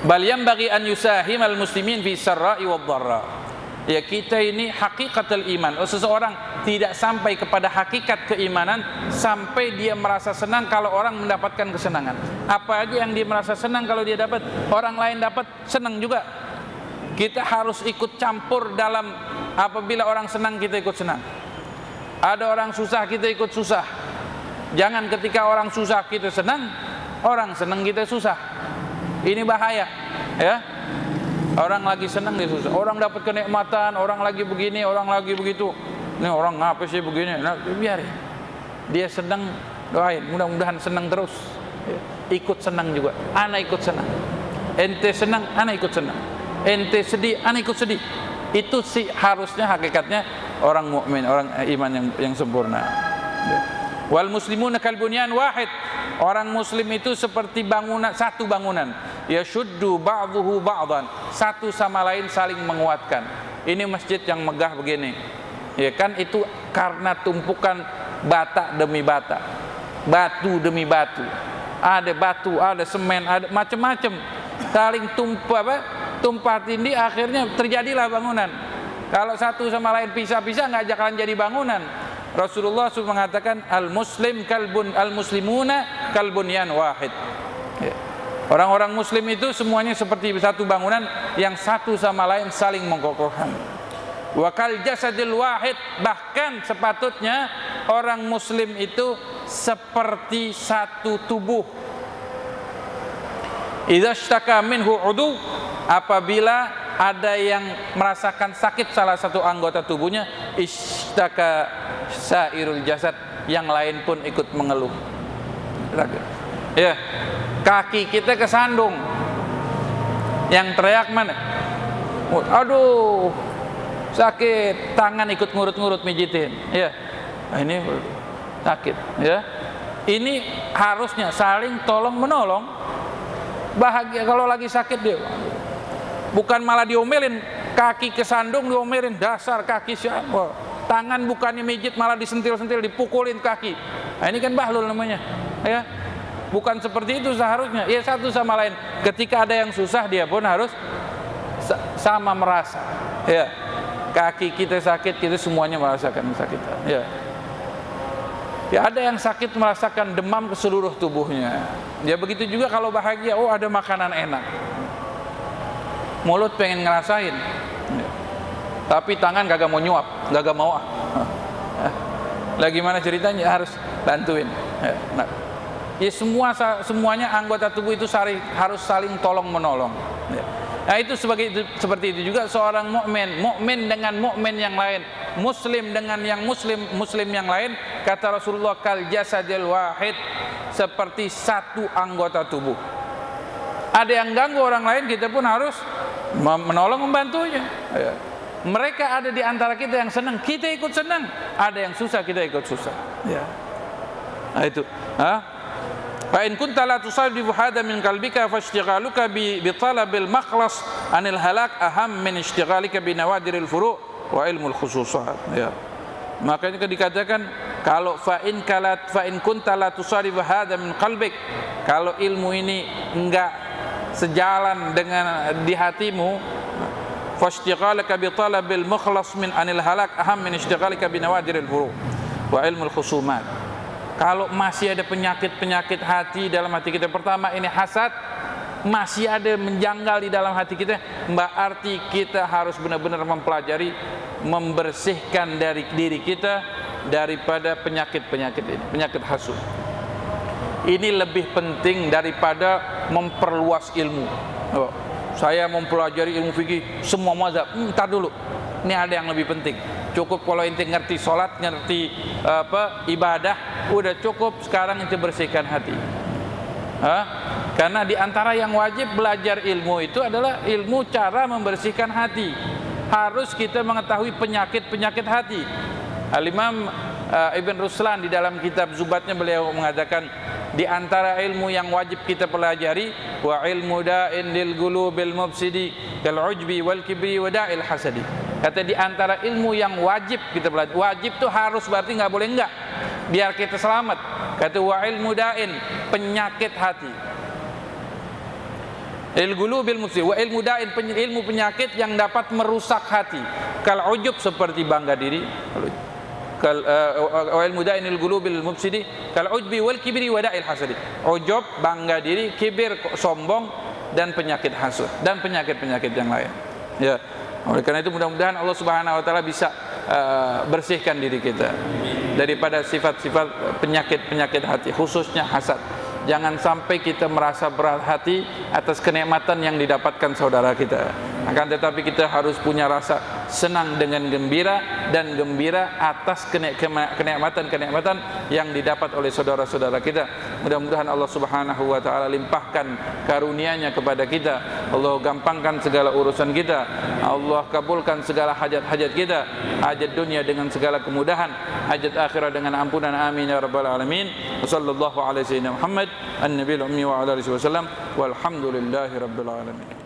Bal yanbaghi an yusahimal muslimin fi sarra'i wad dharra. Ya, kita ini hakikatul iman. Seseorang tidak sampai kepada hakikat keimanan sampai dia merasa senang kalau orang mendapatkan kesenangan. Apa aja yang dia merasa senang kalau dia dapat, orang lain dapat, senang juga. Kita harus ikut campur dalam, apabila orang senang kita ikut senang. Ada orang susah kita ikut susah. Jangan ketika orang susah kita senang, orang senang kita susah. Ini bahaya, ya. Orang lagi senang dia susah. Orang dapat kenikmatan, orang lagi begini, orang lagi begitu. Ini orang ngapa sih begini? Nah, biarin. Dia senang, doain. Mudah-mudahan senang terus. Ikut senang juga. Ana ikut senang. Ente senang, ana ikut senang. Ente sedih, ana ikut sedih. Itu sih harusnya hakikatnya orang mukmin, orang iman yang sempurna. Wal muslimuna kal bunyan wahid. Orang muslim itu seperti bangunan, satu bangunan. Yashuddu ba'dhuhu ba'dan. Satu sama lain saling menguatkan. Ini masjid yang megah begini. Ya kan, itu karena tumpukan bata demi bata. Batu demi batu. Ada batu, ada semen, ada macam-macam. Saling tumpah tindih, akhirnya terjadilah bangunan. Kalau satu sama lain pisah-pisah nggak akan jadi bangunan. Rasulullah SAW mengatakan al-muslimuna kalbunyan wahid. Ya. Orang-orang muslim itu semuanya seperti satu bangunan yang satu sama lain saling mengokohkan. Wa kal jasadil wahid, bahkan sepatutnya orang muslim itu seperti satu tubuh. Idza ishtaka minhu udu, apabila ada yang merasakan sakit salah satu anggota tubuhnya, ishtaka sairul jasad, yang lain pun ikut mengeluh. Ya, kaki kita kesandung, yang teriak mana? Aduh, sakit. Tangan ikut ngurut-ngurut mijitin. Ya, ini sakit. Ya, ini harusnya saling tolong menolong. Bahagia kalau lagi sakit dia. Bukan malah diomelin, kaki kesandung diomelin, dasar kaki siapa. Tangan bukannya mijit malah disentil-sentil, dipukulin kaki. Nah, ini kan bahlul namanya, ya. Bukan seperti itu seharusnya. Ya, satu sama lain. Ketika ada yang susah, dia pun harus sama merasa. Ya, kaki kita sakit, kita semuanya merasakan sakit. Ya. Ya, ada yang sakit merasakan demam ke seluruh tubuhnya. Ya, begitu juga kalau bahagia, oh ada makanan enak. Mulut pengen ngerasain, tapi tangan kagak mau nyuap, kagak mau. Lah gimana ceritanya? Harus bantuin. Nah, ya semuanya anggota tubuh itu harus saling tolong menolong. Nah, itu seperti itu juga seorang mukmin dengan mukmin yang lain, muslim dengan yang muslim yang lain. Kata Rasulullah, kal jasadil wahid, seperti satu anggota tubuh. Ada yang ganggu orang lain, kita pun harus menolong, membantunya. Mereka ada di antara kita yang senang, kita ikut senang. Ada yang susah, kita ikut susah. Ya. Nah, itu. Fa in kunta la tusallifu hada min qalbika fashtighaluka bi talabil makhlas anil halak aham min ishtighalika bi nawadiril furu' wa ilmul khususat. Ya. Makanya dikatakan kalau fa in kunta la tusallifu hada min qalbik, kalau ilmu ini enggak sejalan dengan di hatimu, fashtighalaka bi talabil mukhlas min anil halak aham min ishtighalika bi nawadiril furu' wa ilmul khusumat. Kalau masih ada penyakit-penyakit hati dalam hati kita, pertama ini hasad, masih ada menjanggal di dalam hati kita, berarti kita harus benar-benar mempelajari, membersihkan dari diri kita daripada penyakit-penyakit ini, penyakit hasud. Ini lebih penting daripada memperluas ilmu. Saya mempelajari ilmu fikih semua mazhab. Entar dulu. Ini ada yang lebih penting. Cukup kalau ente ngerti sholat, ngerti ibadah, udah cukup. Sekarang ente bersihkan hati. Karena di antara yang wajib belajar ilmu itu adalah ilmu cara membersihkan hati. Harus kita mengetahui penyakit-penyakit hati. Al-Imam Ibn Ruslan di dalam kitab Zubatnya beliau mengatakan, di antara ilmu yang wajib kita pelajari, wa ilmu da'in lil qulubil mufsidi kal ujbi wal kibri wa da'il hasadi. Kata di antara ilmu yang wajib kita pelajari, wajib itu harus berarti nggak boleh enggak, biar kita selamat. Kata wa ilmu da'in, penyakit hati. Al-ghulu bil mufsid wa ilmu da'in, ilmu penyakit yang dapat merusak hati. Kal ujub, seperti bangga diri. Kal ilmu da'in al-ghulu bil mufsidi kal ujbi wal kibri wa da'il hasadi. Ujub, bangga diri, kibir, sombong, dan penyakit hasud dan penyakit-penyakit yang lain. Ya. Oleh karena itu mudah-mudahan Allah Subhanahu wa taala bisa bersihkan diri kita daripada sifat-sifat penyakit-penyakit hati, khususnya hasad. Jangan sampai kita merasa berat hati atas kenikmatan yang didapatkan saudara kita. Akan tetapi kita harus punya rasa senang dengan gembira, dan gembira atas kenikmatan-kenikmatan yang didapat oleh saudara-saudara kita. Mudah-mudahan Allah Subhanahu wa taala limpahkan karunia-Nya kepada kita. Allah gampangkan segala urusan kita. Allah kabulkan segala hajat-hajat kita. Hajat dunia dengan segala kemudahan, hajat akhirat dengan ampunan. Amin ya rabbal alamin. Wassallallahu ala sayyidina Muhammad an-nabiyil ummi wa ala alihi wasallam walhamdulillahi rabbil alamin.